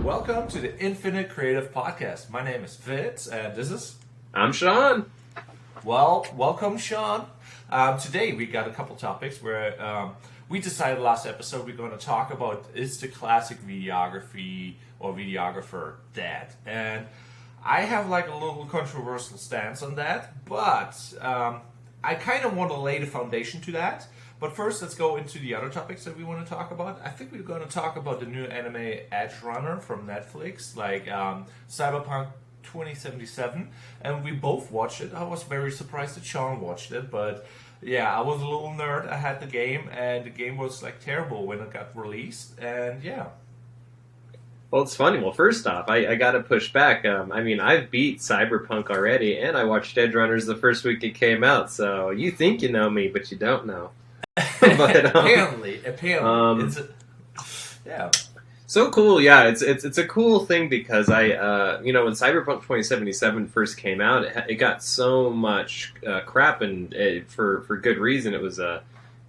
Welcome to the Infinite Creative Podcast. My name is Fitz, and this is... I'm Sean. Well, welcome, Sean. Today we got a couple topics where we decided last episode we're going to talk about is the classic videography or videographer dead? And I have like a little controversial stance on that, but I kind of want to lay the foundation to that. But first, let's go into the other topics that we want to talk about. I think we're going to talk about the new anime Edgerunner from Netflix, like Cyberpunk 2077, and we both watched it. I was very surprised that Sean watched it, but yeah, I was a little nerd. I had the game, and the game was like terrible when it got released, and yeah. Well, it's funny. Well, first off, I got to push back. I've beat Cyberpunk already, and I watched Edgerunners the first week it came out, so you think you know me, but you don't know. But, apparently, yeah. So cool, yeah. It's a cool thing because when Cyberpunk 2077 first came out, it got so much crap, and for good reason. It was a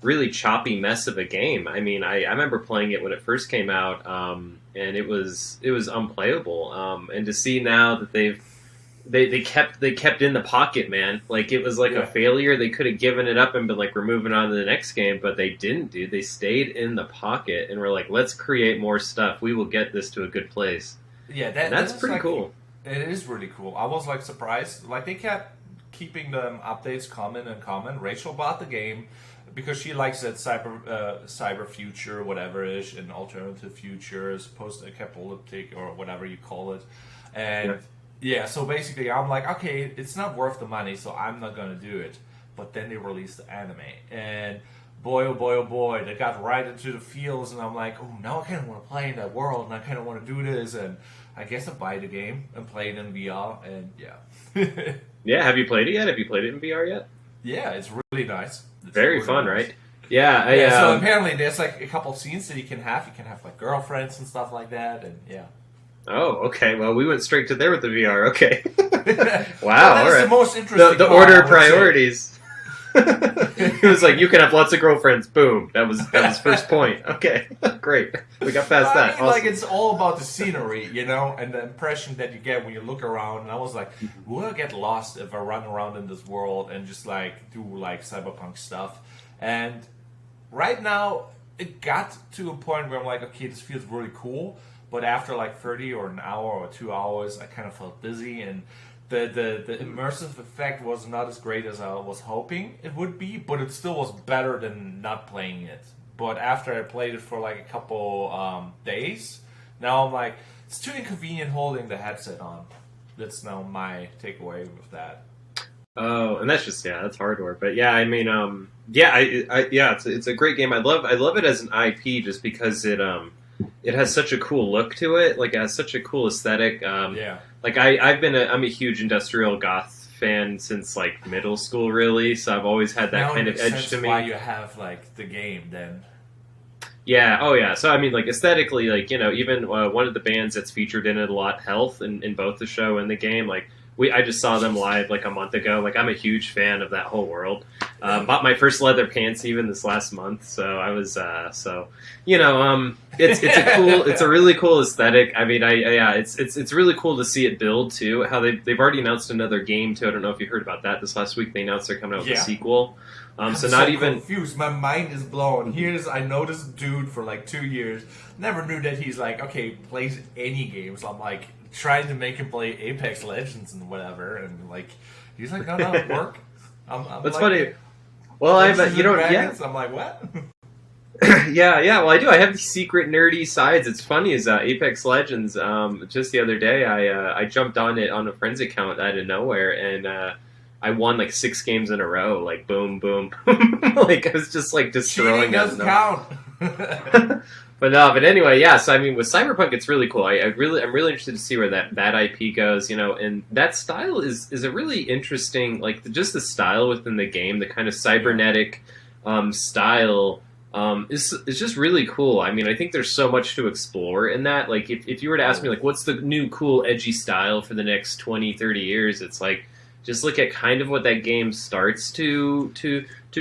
really choppy mess of a game. I mean, I remember playing it when it first came out, and it was unplayable. And to see now that they kept in the pocket, man. Like, it was like a failure. They could have given it up and been like, we're moving on to the next game, but they didn't, dude. They stayed in the pocket and were like, let's create more stuff. We will get this to a good place. Yeah, that's pretty cool. It is really cool. I was like surprised. Like, they kept keeping the updates common. Rachel bought the game because she likes that cyber future, whatever it is, and alternative futures, post-apocalyptic or whatever you call it, and. Yeah, so basically I'm like, okay, it's not worth the money, so I'm not going to do it. But then they released the anime, and boy, oh boy, oh boy, they got right into the feels, and I'm like, oh, now I kind of want to play in that world, and I kind of want to do this, and I guess I buy the game and play it in VR, and yeah. Yeah, have you played it yet? Have you played it in VR yet? Yeah, it's really nice. It's very really fun, nice. Right? Yeah. So apparently there's like a couple of scenes that you can have. You can have like girlfriends and stuff like that, and yeah. Oh, okay. Well, we went straight to there with the VR. Okay. Well, Wow. that all right. The most interesting. The order of priorities. It was like, you can have lots of girlfriends. Boom. That was first point. Okay. Great. We got past that. Awesome. Like, it's all about the scenery, and the impression that you get when you look around. And I was like, will I get lost if I run around in this world and just like do like cyberpunk stuff? And right now, it got to a point where I'm like, okay, this feels really cool. But after like 30 or an hour or 2 hours, I kind of felt dizzy, and the immersive effect was not as great as I was hoping it would be, but it still was better than not playing it. But after I played it for like a couple days, now I'm like, it's too inconvenient holding the headset on. That's now my takeaway with that. Oh, and that's hardware. But yeah, I mean, it's a great game. I love it as an IP just because it has such a cool look to it. Like, it has such a cool aesthetic. Like, I'm a huge industrial goth fan since like middle school, really. So I've always had that kind of edge to me. Why you have like the game then? Yeah. Oh yeah. So I mean, like, aesthetically, like, even one of the bands that's featured in it a lot, Health, in both the show and the game, like. I just saw them live like a month ago. Like, I'm a huge fan of that whole world. Bought my first leather pants even this last month, so I was it's it's a really cool aesthetic. I mean, it's really cool to see it build too. How they've already announced another game too. I don't know if you heard about that this last week. They announced they're coming out with a sequel. I'm not even confused. My mind is blown. I know this dude for like 2 years. Never knew that he's like, okay, plays any games. I'm like trying to make him play Apex Legends and whatever, and like he's like, no, work. I'm That's like, funny. Well, I bet you don't. Dragons? Yeah, I'm like, what? yeah. Well, I do. I have these secret nerdy sides. It's funny is Apex Legends. Just the other day, I jumped on it on a friend's account out of nowhere, and I won like 6 games in a row. Like, boom, boom, like, I was just like destroying them. Doesn't count. But anyway, yeah. So I mean, with Cyberpunk, it's really cool. I'm really interested to see where that IP goes. And that style is a really interesting, like, just the style within the game, the kind of cybernetic style. Is just really cool. I mean, I think there's so much to explore in that. Like, if you were to ask me, like, what's the new cool edgy style for the next 20, 30 years, it's like, just look at kind of what that game starts to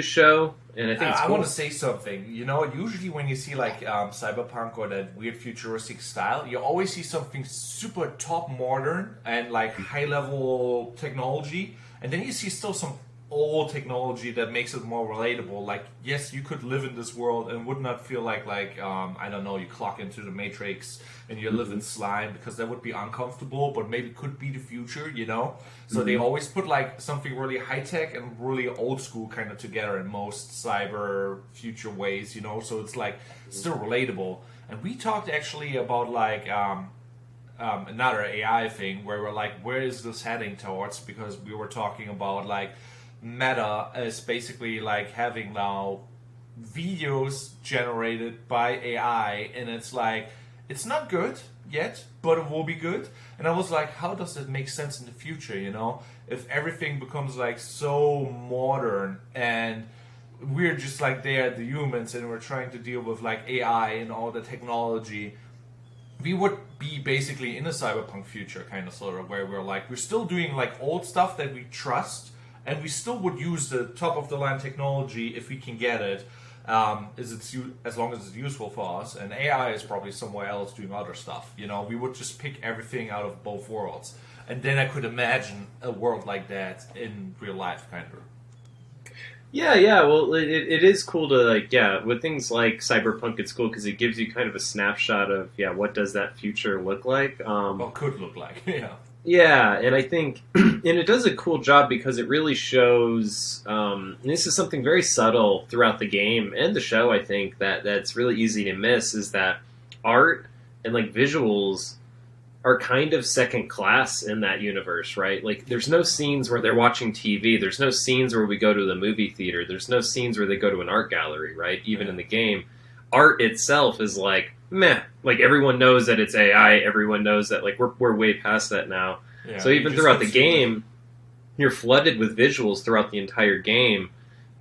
show. And I think it's I cool. want to say something. You know, usually when you see like cyberpunk or that weird futuristic style, you always see something super top modern and like high level technology, and then you see still some old technology that makes it more relatable. Like, yes, you could live in this world and would not feel like I don't know, you clock into the Matrix and you live in slime, because that would be uncomfortable, but maybe could be the future, you know. So they always put like something really high tech and really old school kind of together in most cyber future ways, you know. So it's like still relatable. And we talked actually about like another AI thing where we're like, where is this heading towards? Because we were talking about like Meta is basically like having now videos generated by AI, and it's like, it's not good yet, but it will be good. And I was like, how does that make sense in the future, you know? If everything becomes like so modern and we're just like there, the humans, and we're trying to deal with like AI and all the technology, we would be basically in a cyberpunk future, kind of sort of, where we're like, we're still doing like old stuff that we trust, and we still would use the top of the line technology if we can get it, as long as it's useful for us. And AI is probably somewhere else doing other stuff. You know, we would just pick everything out of both worlds, and then I could imagine a world like that in real life, kind of. Yeah. Well, it is cool to like, with things like Cyberpunk, it's cool because it gives you kind of a snapshot of what does that future look like. Well, could look like, yeah. Yeah, and I think, and it does a cool job because it really shows, and this is something very subtle throughout the game and the show, I think, that's really easy to miss, is that art and like visuals are kind of second class in that universe, right? Like, there's no scenes where they're watching TV, there's no scenes where we go to the movie theater, there's no scenes where they go to an art gallery, right? Even in the game, art itself is like, meh. Like, everyone knows that it's AI. Everyone knows that, like, we're way past that now. Yeah, so even throughout the game, you're flooded with visuals throughout the entire game.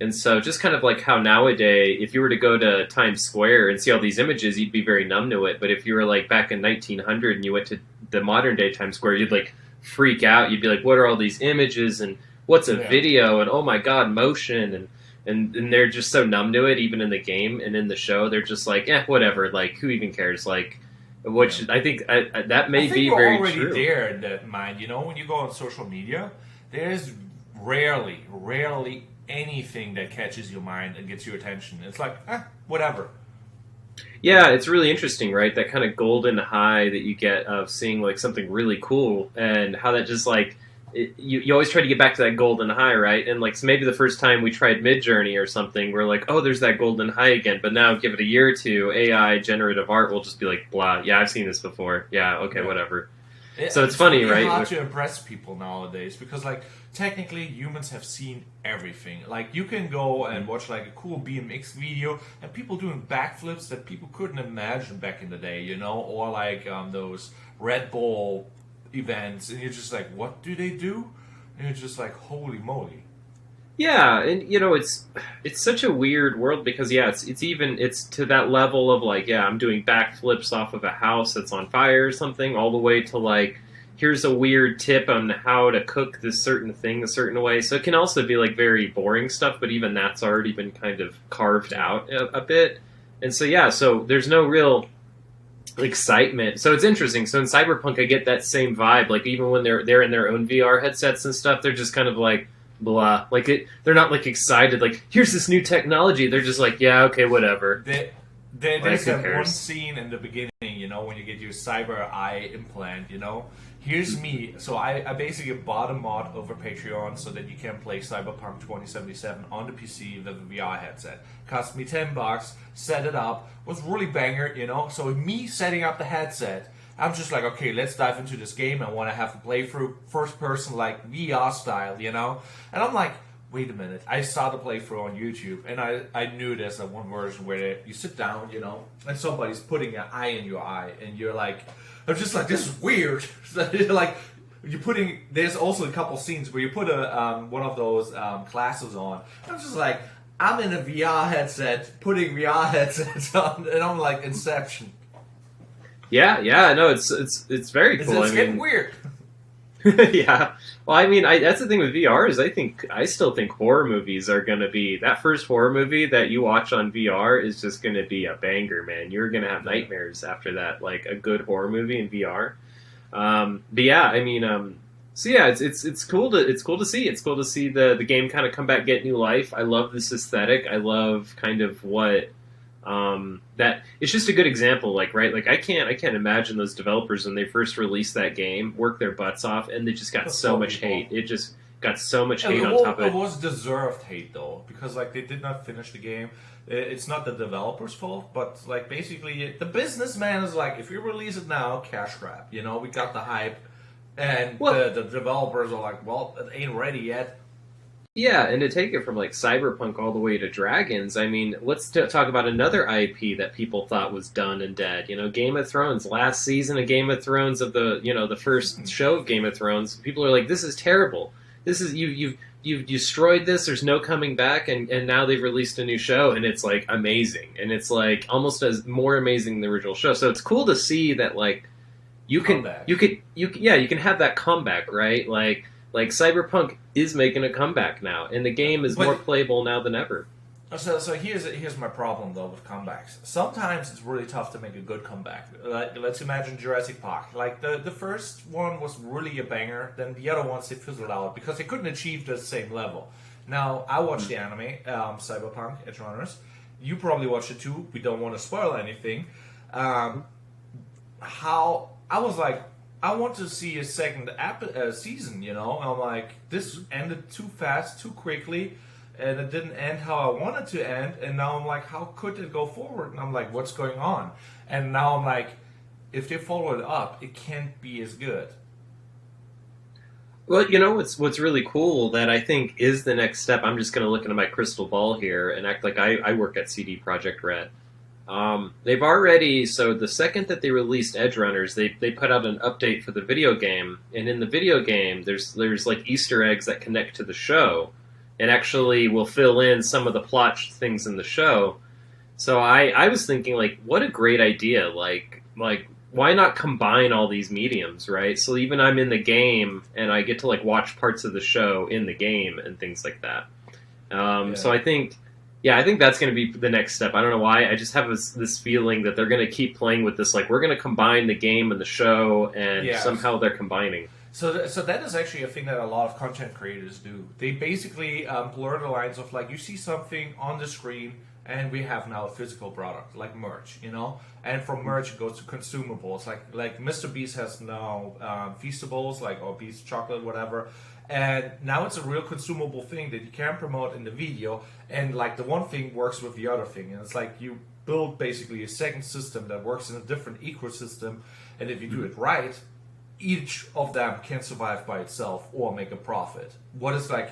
And so just kind of like how nowadays, if you were to go to Times Square and see all these images, you'd be very numb to it. But if you were, like, back in 1900 and you went to the modern-day Times Square, you'd, like, freak out. You'd be like, what are all these images? And what's a video? And, oh, my God, motion. And they're just so numb to it, even in the game and in the show. They're just like, whatever. Like, who even cares? Like, which I think that may be very true. I think you're already there in that mind. You know, when you go on social media, there's rarely anything that catches your mind and gets your attention. It's like, whatever. Yeah, it's really interesting, right? That kind of golden high that you get of seeing like something really cool, and how that just like, you always try to get back to that golden high, right? And like, so maybe the first time we tried Midjourney or something, we're like, oh, there's that golden high again. But now, give it a year or two, AI generative art will just be like, blah. Yeah, I've seen this before. Yeah, okay, whatever. So it's funny, really right? It's hard to impress people nowadays because, like, technically humans have seen everything. Like, you can go and watch like a cool BMX video and people doing backflips that people couldn't imagine back in the day, you know, or like those Red Bull events, and you're just like, what do they do? And you're just like, holy moly. Yeah, and you know, it's such a weird world because it's to that level of like, I'm doing backflips off of a house that's on fire or something, all the way to like, here's a weird tip on how to cook this certain thing a certain way. So it can also be like very boring stuff, but even that's already been kind of carved out a bit. And so so there's no real excitement. So it's interesting. So in Cyberpunk, I get that same vibe. Like, even when they're in their own VR headsets and stuff, they're just kind of like, blah. Like, they're not like excited. Like, here's this new technology. They're just like, yeah, okay, whatever. There's that one scene in the beginning, you know, when you get your cyber eye implant, you know. Here's me. So I basically bought a mod over Patreon so that you can play Cyberpunk 2077 on the PC with a VR headset. Cost me $10, set it up, was really banger, you know. So me setting up the headset, I'm just like, okay, let's dive into this game. I want to have a playthrough, first person, like VR style, you know. And I'm like, wait a minute. I saw the playthrough on YouTube, and I knew there's that one version where you sit down, you know, and somebody's putting an eye in your eye, and you're like, I'm just like, this is weird. Like, there's also a couple scenes where you put one of those glasses on. I'm just like, I'm in a VR headset, putting VR headsets on, and I'm like, Inception. Yeah, no, it's very cool. It's getting weird. Yeah. Well, I mean, that's the thing with VR is I still think horror movies are going to be that first horror movie that you watch on VR is just going to be a banger, man. You're going to have Yeah. nightmares after that, like a good horror movie in VR. But yeah, I mean, so yeah, it's cool to see. It's cool to see the game kind of come back, get new life. I love this aesthetic. I love kind of what that it's just a good example. Like right, like I can't imagine those developers when they first released that game work their butts off, and they just got That's so so much people. hate. It just got so much And hate on top of it it. was deserved hate though, because like they did not finish the game. It's not the developers' fault, but like basically the businessman is like, if you release it now, cash grab. You know, we got the hype, and Well, the developers are like, well, it ain't ready yet. yeah, and to take it from like Cyberpunk all the way to Dragons, I mean, let's talk about another IP that people thought was done and dead. You know, Game of Thrones, last season of Game of Thrones of the first show of Game of Thrones, people are like, this is terrible. This is you've destroyed this. There's no coming back, and now they've released a new show, and it's like amazing, and it's like almost as more amazing than the original show. So it's cool to see that like Comeback. you can have that comeback, right? Like Cyberpunk is making a comeback now, and the game is But more playable now than ever. so here's my problem though with comebacks. Sometimes it's really tough to make a good comeback. Like, let's imagine Jurassic Park. Like the first one was really a banger. Then the other ones they fizzled out because they couldn't achieve the same level. Now I watched the anime Cyberpunk Edgerunners. You probably watched it too. We don't want to spoil anything. How I was like, I want to see a second season. You know, I'm like, this ended too fast, too quickly, and it didn't end how I wanted to end. And now I'm like, how could it go forward? And I'm like, what's going on? And now I'm like, if they follow it up, it can't be as good. Well, you know what's really cool that I think is the next step. I'm just going to look into my crystal ball here and act like I work at CD Projekt Red. They've already so the second that they released Edgerunners, they put out an update for the video game, and in the video game, there's like Easter eggs that connect to the show, and actually will fill in some of the plot things in the show. So I was thinking like, what a great idea! Like why not combine all these mediums, right? So even I'm in the game and I get to like watch parts of the show in the game and things like that. So I think. Yeah, I think that's going to be the next step. I don't know why. I just have this feeling that they're going to keep playing with this. Like, we're going to combine the game and the show, and somehow they're combining. So that is actually a thing that a lot of content creators do. They basically blur the lines of like, you see something on the screen, and we have now a physical product like merch, you know. And from merch it goes to consumables. Like Mr. Beast has now Feastables, like or Beast chocolate, whatever. And now it's a real consumable thing that you can promote in the video. And like the one thing works with the other thing, and it's like you build basically a second system that works in a different ecosystem. And if you do it right, each of them can survive by itself or make a profit. What is like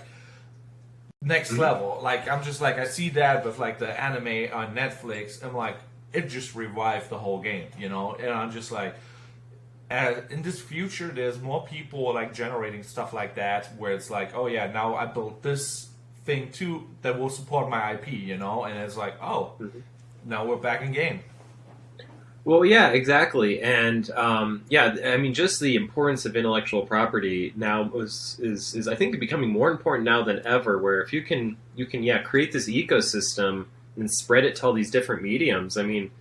next level? Like I'm just like I see that with like the anime on Netflix. I'm like it just revived the whole game, you know. And I'm just like, in this future, there's more people like generating stuff like that, where it's like, oh yeah, now I built this thing too that will support my IP, you know. And it's like, oh, now we're back in game. Well, yeah, exactly, and yeah, I mean, just the importance of intellectual property now is I think becoming more important now than ever. Where if you can create this ecosystem and spread it to all these different mediums. I mean,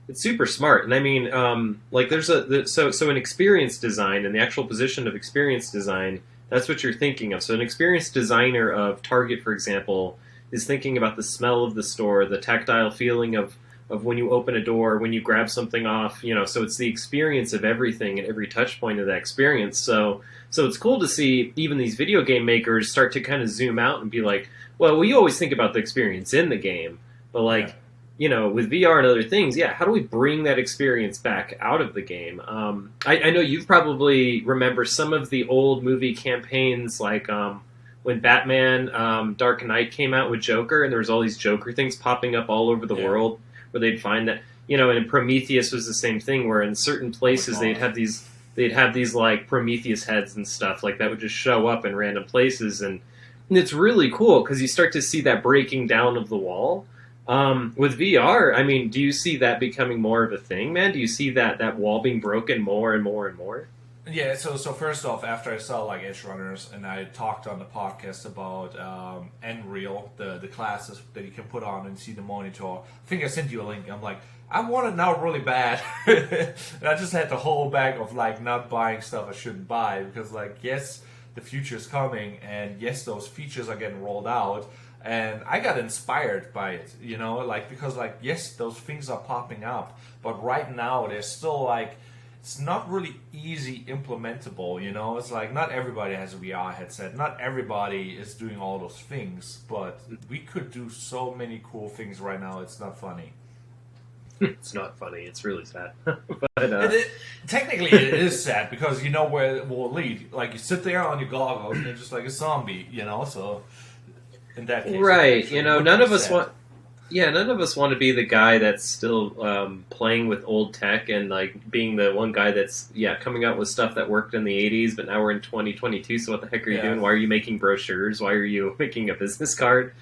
it's super smart, and I mean, like there's so an experience design and the actual position of experience design. That's what you're thinking of. So an experienced designer of Target, for example, is thinking about the smell of the store, the tactile feeling of when you open a door, when you grab something off, you know, so it's the experience of everything and every touch point of that experience. So it's cool to see even these video game makers start to kind of zoom out and be like, well, we always think about the experience in the game, but like, you know, with VR and other things, yeah, how do we bring that experience back out of the game? I know you probably remember some of the old movie campaigns, like when Batman Dark Knight came out with Joker, and there was all these Joker things popping up all over the world, where they'd find that, you know, and Prometheus was the same thing, where in certain places they'd have these like Prometheus heads and stuff like that would just show up in random places, and it's really cool because you start to see that breaking down of the wall. With VR, I mean, do you see that becoming more of a thing, man? Do you see that wall being broken more and more and more? Yeah, so first off, after I saw like Edgerunners, and I talked on the podcast about Nreal, the classes that you can put on and see the monitor. I think I sent you a link. I'm like, I want it now really bad. And I just had to hold back of like not buying stuff I shouldn't buy because like yes, the future is coming, and yes, those features are getting rolled out. And I got inspired by it, you know, like because like yes, those things are popping up, but right now they're still like it's not really easy implementable, you know. It's like not everybody has a VR headset, not everybody is doing all those things, but we could do so many cool things right now. It's not funny. It's not funny. It's really sad. but Technically, it is sad because you know where it will lead. Like you sit there on your goggles and you're just like a zombie, you know. So in that case, right, you know, none of us want. Yeah, none of us want to be the guy that's still playing with old tech and like being the one guy that's coming out with stuff that worked in the 80s, but now we're in 2022. So what the heck are you doing? Why are you making brochures? Why are you making a business card?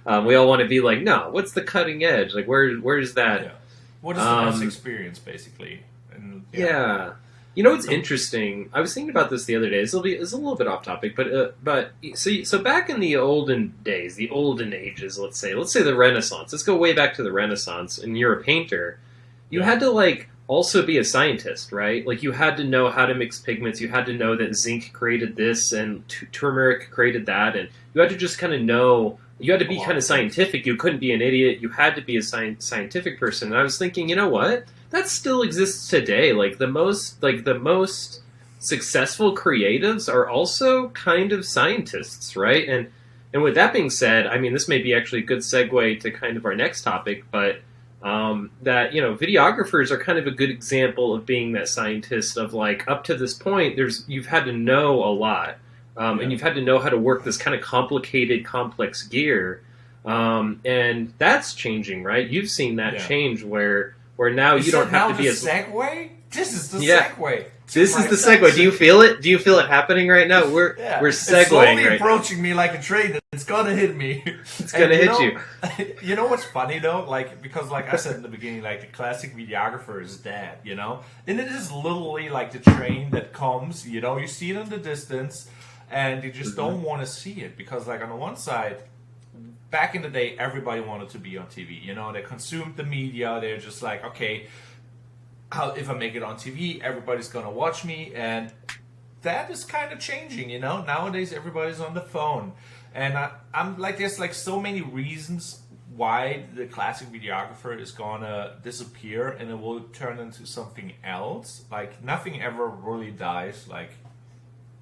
We all want to be like, no, what's the cutting edge? Like where's that? Yeah. What is the best experience, basically? And, You know what's interesting? I was thinking about this the other day. It's a little bit off topic, but so back in the olden days, the olden ages, let's say the Renaissance. Let's go way back to the Renaissance. And you're a painter. You had to like also be a scientist, right? Like you had to know how to mix pigments. You had to know that zinc created this and turmeric created that, and you had to just kind of know. You had to be kind of scientific. You couldn't be an idiot. You had to be a scientific person. And I was thinking, you know what? That still exists today. Like the most successful creatives are also kind of scientists, right? And with that being said, I mean, this may be actually a good segue to kind of our next topic, but that, you know, videographers are kind of a good example of being that scientist of like, up to this point, you've had to know a lot. And you've had to know how to work this kind of complicated, complex gear. And that's changing, right? You've seen that change where now you don't have to be as Segway. This is the Segway. This is the Segway. Do you feel it? Do you feel it happening right now? We're segueing it's slowly right approaching me like a train. It's gonna hit me. It's gonna hit you. You know what's funny though? Like because like I said in the beginning, like the classic videographer is dead. You know, and it is literally like the train that comes. You know, you see it in the distance. And you just don't want to see it because, like, on the one side, back in the day, everybody wanted to be on TV. You know, they consumed the media. They're just like, okay, if I make it on TV, everybody's going to watch me. And that is kind of changing, you know. Nowadays, everybody's on the phone. And I'm like, there's like so many reasons why the classic videographer is going to disappear and it will turn into something else. Like, nothing ever really dies. Like,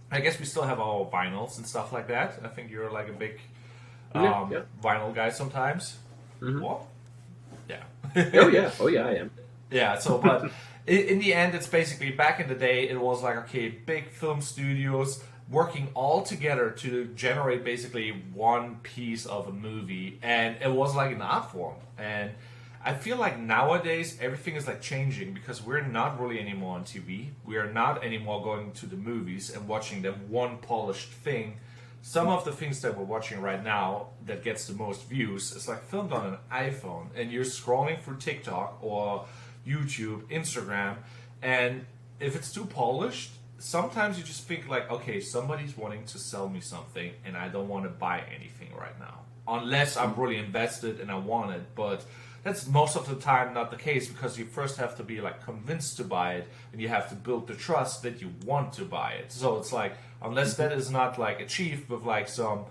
I guess we still have our vinyls and stuff like that. I think you're like a big vinyl guy sometimes. Mm-hmm. What? Yeah. Oh yeah, I am. Yeah. So, but in the end, it's basically back in the day. It was like okay, big film studios working all together to generate basically one piece of a movie, and it was like an art form. And I feel like nowadays everything is like changing because we're not really anymore on TV. We are not anymore going to the movies and watching the one polished thing. Some of the things that we're watching right now that gets the most views is like filmed on an iPhone and you're scrolling through TikTok or YouTube, Instagram, and if it's too polished, sometimes you just think like, okay, somebody's wanting to sell me something and I don't want to buy anything right now. Unless I'm really invested and I want it, but that's most of the time not the case because you first have to be like convinced to buy it and you have to build the trust that you want to buy it. So it's like unless that is not like achieved with like some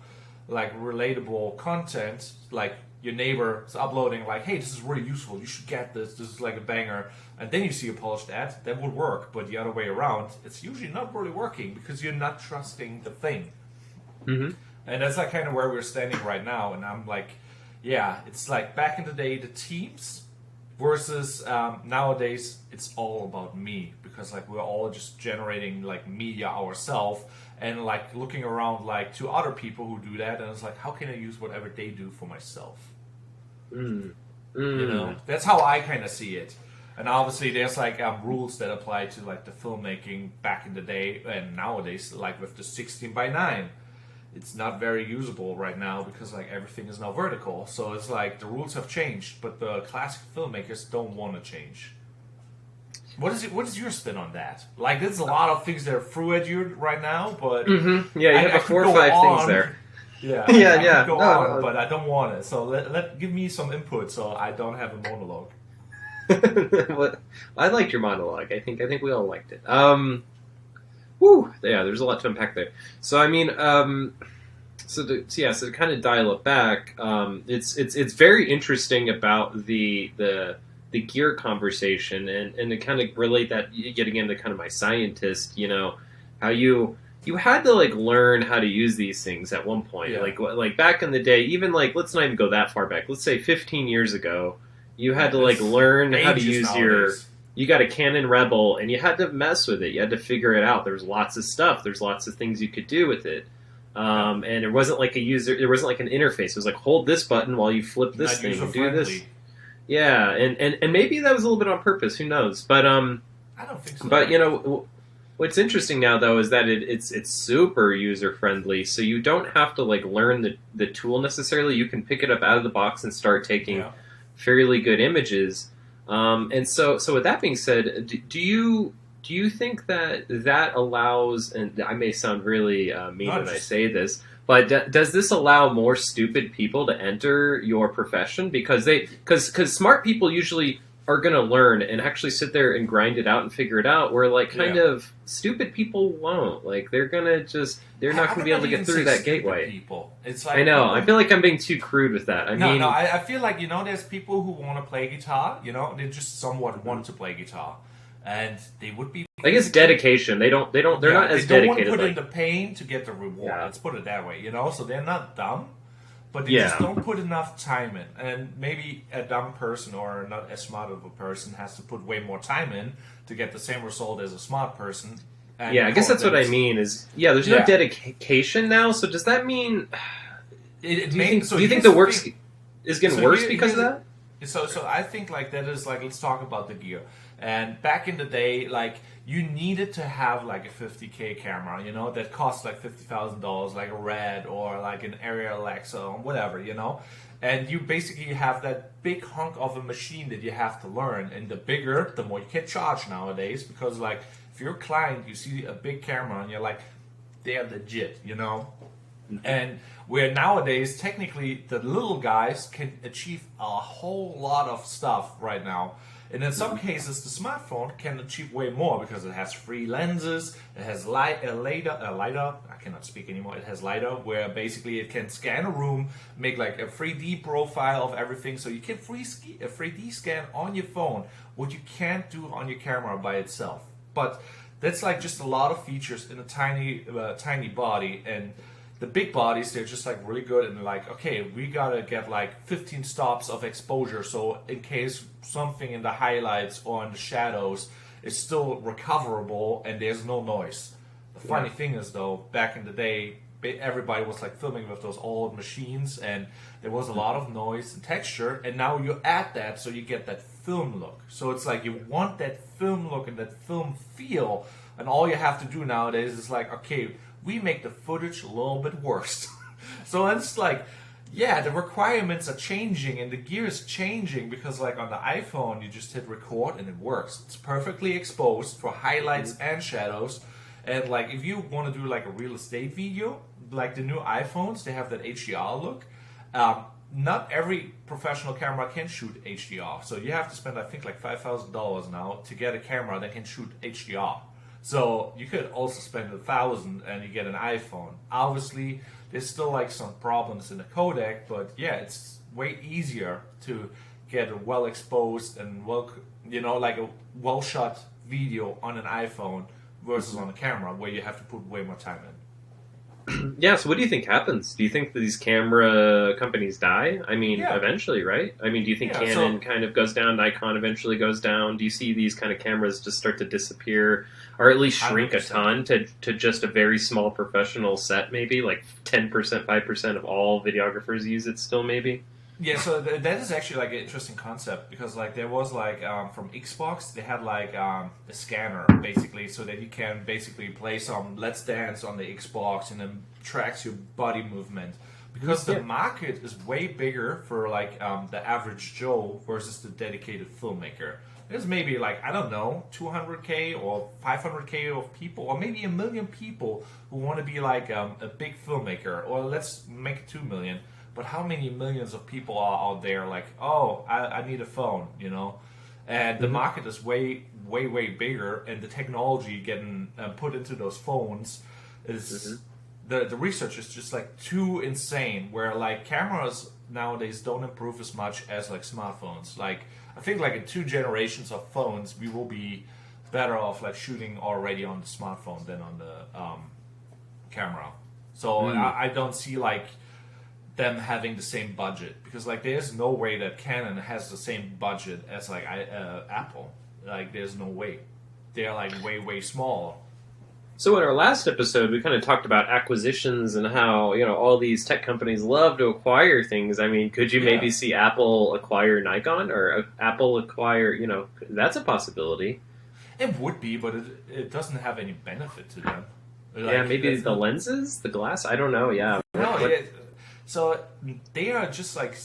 like relatable content, like your neighbor is uploading like, hey, this is really useful, you should get this is like a banger, and then you see a polished ad, that would work. But the other way around, it's usually not really working because you're not trusting the thing. Mm-hmm. And that's like kind of where we're standing right now. And I'm like, yeah, it's like back in the day, the teams versus nowadays, it's all about me because like we're all just generating like media ourselves and like looking around like to other people who do that, and it's like, how can I use whatever they do for myself? You know, that's how I kind of see it. And obviously, there's like rules that apply to like the filmmaking back in the day and nowadays, like with the 16:9. It's not very usable right now because like everything is now vertical. So it's like the rules have changed, but the classic filmmakers don't want to change. What is your spin on that? Like, there's a lot of things that are through at you right now, but Yeah, you have 4 or 5 things there. Yeah, Yeah. I could go on, but I don't want it. So give me some input, so I don't have a monologue. What? I liked your monologue. I think we all liked it. Woo! Yeah, there's a lot to unpack there. So I mean, so to kind of dial it back, it's very interesting about the gear conversation, and to kind of relate that getting into kind of my scientist, how you had to like learn how to use these things at one point, like back in the day, even like let's not even go that far back. Let's say 15 years ago, you had to like learn how to use nowadays. You got a Canon Rebel, and you had to mess with it. You had to figure it out. There's lots of stuff. There's lots of things you could do with it. And it wasn't like there wasn't like an interface. It was like, hold this button while you flip this thing and do this. Yeah, and maybe that was a little bit on purpose. Who knows? But I don't think so. But what's interesting now though is that it's super user friendly. So you don't have to like learn the tool necessarily. You can pick it up out of the box and start taking fairly good images. And so with that being said, do you think that allows? And I may sound really mean when I say this. But does this allow more stupid people to enter your profession? Because smart people usually are going to learn and actually sit there and grind it out and figure it out, where like kind of stupid people won't. Like they're not going to be able to get through that gateway. People. It's like, I know. I feel like I'm being too crude with that. I feel like, there's people who want to play guitar, they just somewhat want to play guitar. And they would be. I guess dedication. They're not as dedicated. They don't want to put in the pain to get the reward. Yeah. Let's put it that way. So they're not dumb, but they just don't put enough time in. And maybe a dumb person or not as smart of a person has to put way more time in to get the same result as a smart person. I guess that's what I mean. There's no dedication now. So does that mean? Do you think the work is getting worse because of that? So I think like that is like, let's talk about the gear. And back in the day, like you needed to have like a 50K camera, that cost like $50,000, like a Red or like an Ariel Alexa or whatever, And you basically have that big hunk of a machine that you have to learn. And the bigger, the more you can charge nowadays. Because like if you're a client, you see a big camera and you're like, they're legit, Mm-hmm. And where nowadays, technically, the little guys can achieve a whole lot of stuff right now. And in some cases, the smartphone can achieve way more because it has 3 lenses, it has LiDAR, I cannot speak anymore, it has LiDAR, where basically it can scan a room, make like a 3D profile of everything, so you can 3D scan on your phone, what you can't do on your camera by itself. But that's like just a lot of features in a tiny body, and the big bodies, they're just like really good and like, okay, we gotta get like 15 stops of exposure, so in case something in the highlights or in the shadows is still recoverable and there's no noise. The funny thing is though, back in the day, everybody was like filming with those old machines and there was a lot of noise and texture, and now you add that so you get that film look. So it's like you want that film look and that film feel, and all you have to do nowadays is like, okay, we make the footage a little bit worse. So it's like, the requirements are changing and the gear is changing, because like on the iPhone, you just hit record and it works. It's perfectly exposed for highlights and shadows. And like if you want to do like a real estate video, like the new iPhones, they have that HDR look. Not every professional camera can shoot HDR. So you have to spend, I think, like $5,000 now to get a camera that can shoot HDR. So you could also spend $1,000 and you get an iPhone. Obviously, there's still like some problems in the codec, but it's way easier to get a well exposed and like a well shot video on an iPhone versus on a camera where you have to put way more time in. So what do you think happens? Do you think that these camera companies die? I mean, eventually, right? I mean, do you think Canon kind of goes down, Nikon eventually goes down? Do you see these kind of cameras just start to disappear, or at least shrink 100%. A ton to just a very small professional set, maybe? Like 10%, 5% of all videographers use it still, maybe? Yeah, so that is actually like an interesting concept, because like there was like from Xbox, they had like a scanner basically, so that you can basically play some Let's Dance on the Xbox and then tracks your body movement, because the market is way bigger for like the average Joe versus the dedicated filmmaker. there's maybe like, I don't know, 200K or 500K of people, or maybe 1 million people who want to be like a big filmmaker, or let's make it 2 million. But how many millions of people are out there like, oh, I need a phone, you know? And the market is way, way, way bigger, and the technology getting put into those phones is the research is just like too insane. Where like cameras nowadays don't improve as much as like smartphones. Like I think like in 2 generations of phones, we will be better off like shooting already on the smartphone than on the camera. So I don't see like them having the same budget, because like there's no way that Canon has the same budget as like Apple. Like there's no way. They're like way, way small. So in our last episode, we kind of talked about acquisitions and how, you know, all these tech companies love to acquire things. I mean, could you maybe see Apple acquire Nikon, or Apple acquire, you know, that's a possibility. It would be, but it doesn't have any benefit to them. Like, yeah, maybe the lenses, the glass, I don't know, yeah. No, so they are just like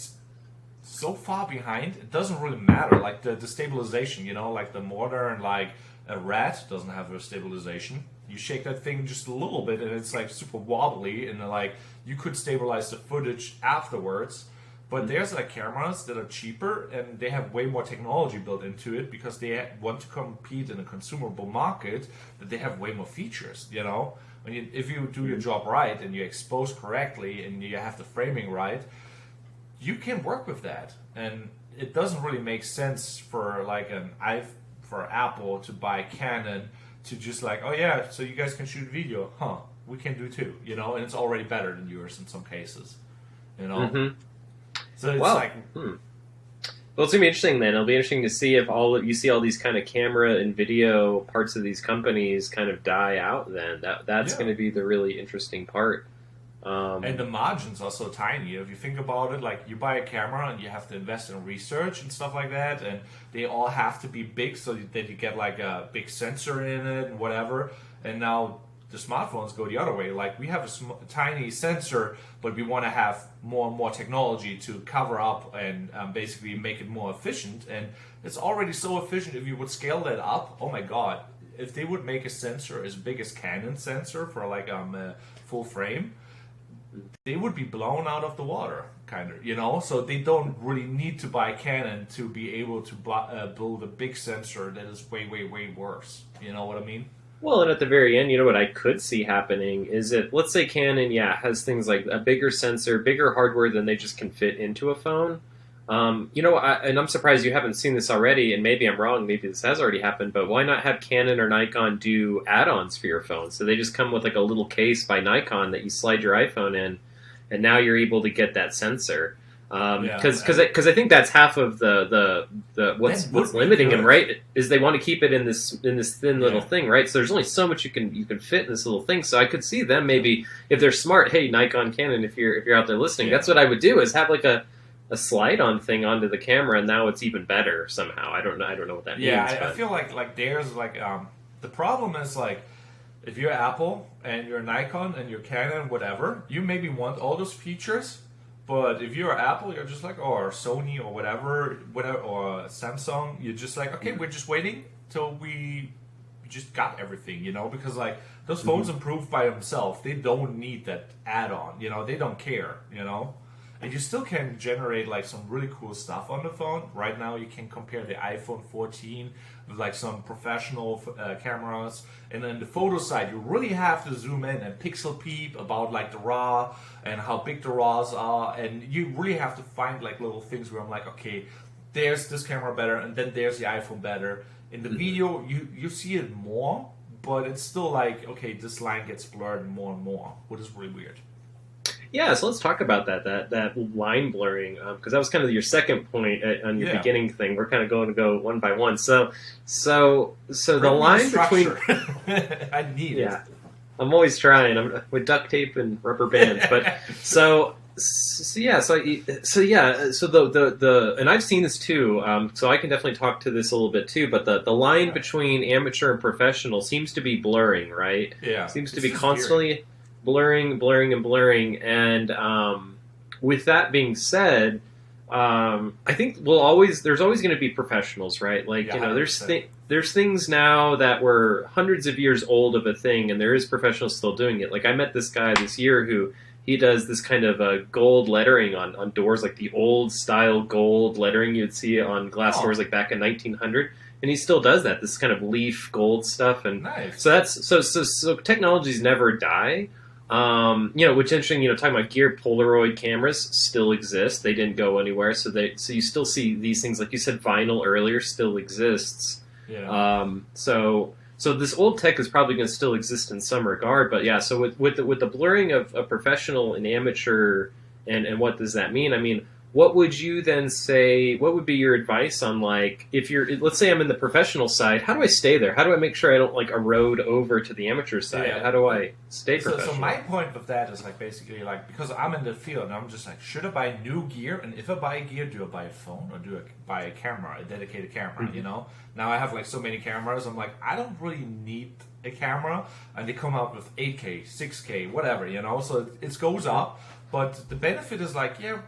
so far behind. It doesn't really matter. Like the stabilization, you know, like the modern like a rat doesn't have a stabilization. You shake that thing just a little bit and it's like super wobbly, and like you could stabilize the footage afterwards. But there's like cameras that are cheaper and they have way more technology built into it, because they want to compete in a consumable market, that they have way more features, you know. If you do your job right and you expose correctly and you have the framing right, you can work with that. And it doesn't really make sense for like for Apple to buy Canon to just like, oh yeah, so you guys can shoot video, we can do too, you know, and it's already better than yours in some cases, you know. So it's like. Well, it's gonna be interesting then. It'll be interesting to see if you see all these kind of camera and video parts of these companies kind of die out. Then that's going to be the really interesting part. And the margins are so tiny. If you think about it, like you buy a camera and you have to invest in research and stuff like that, and they all have to be big so that you get like a big sensor in it and whatever. And now the smartphones go the other way. Like we have a tiny sensor, but we want to have more and more technology to cover up and basically make it more efficient. And it's already so efficient. If you would scale that up, oh my god! If they would make a sensor as big as Canon sensor for like a full frame, they would be blown out of the water, kind of, you know. So they don't really need to buy Canon to be able to build a big sensor that is way, way, way worse. You know what I mean? Well, and at the very end, you know what I could see happening is if, let's say Canon, has things like a bigger sensor, bigger hardware than they just can fit into a phone. You know, and I'm surprised you haven't seen this already, and maybe I'm wrong, maybe this has already happened, but why not have Canon or Nikon do add-ons for your phone? So they just come with like a little case by Nikon that you slide your iPhone in, and now you're able to get that sensor. Because I think that's half of the what's limiting them, right? Is they want to keep it in this thin little thing, right? So there's only so much you can fit in this little thing. So I could see them maybe, if they're smart, hey, Nikon, Canon, if you're out there listening, that's what I would do, is have like a slide on thing onto the camera, and now it's even better somehow. I don't know what that means. Yeah, I feel like there's like the problem is like, if you're Apple and you're Nikon and you're Canon, whatever, you maybe want all those features. But if you're Apple, you're just like, or Sony or whatever, or Samsung, you're just like, okay, we're just waiting till we just got everything, you know, because like those phones improve by themselves. They don't need that add-on, you know, they don't care, you know. And you still can generate like some really cool stuff on the phone. Right now you can compare the iPhone 14 with like some professional cameras. And then the photo side, you really have to zoom in and pixel peep about like the RAW and how big the RAWs are. And you really have to find like little things where I'm like, okay, there's this camera better, and then there's the iPhone better. In the video, you see it more, but it's still like, okay, this line gets blurred more and more, which is really weird. Yeah, so let's talk about that line blurring, because that was kind of your second point on your beginning thing. We're kind of going to go one by one. So the line between I need it. I'm always trying. I'm with duct tape and rubber bands, but so the and I've seen this too. So I can definitely talk to this a little bit too. But the line between amateur and professional seems to be blurring, right? Yeah, seems to be constantly blurring, and with that being said, I think there's always going to be professionals, right? Like, Yeah, you know, 100%. there's things now that were hundreds of years old of a thing, and there is professionals still doing it. Like, I met this guy this year who he does this kind of gold lettering on doors, like the old style gold lettering you'd see on glass doors, Oh, like back in 1900. And he still does that, this kind of leaf gold stuff, and nice. so so technologies never die. You know, which is interesting. You know, talking about gear, Polaroid cameras still exist. They didn't go anywhere, so you still see these things, like you said, vinyl earlier still exists. Yeah. So this old tech is probably going to still exist in some regard, but yeah. So with the blurring of a professional and amateur, and what does that mean? I mean, what would you then say? What would be your advice on, like, if let's say I'm in the professional side, how do I stay there? How do I make sure I don't like erode over to the amateur side? Yeah. How do I stay professional? So my point with that is like basically like, because I'm in the field and I'm just like, should I buy new gear? And if I buy gear, do I buy a phone or do I buy a camera, a dedicated camera? Mm-hmm. You know, now I have like so many cameras. I'm like, I don't really need a camera, and they come out with 8K, 6K, whatever. You know, so it goes up, but the benefit is like, yeah,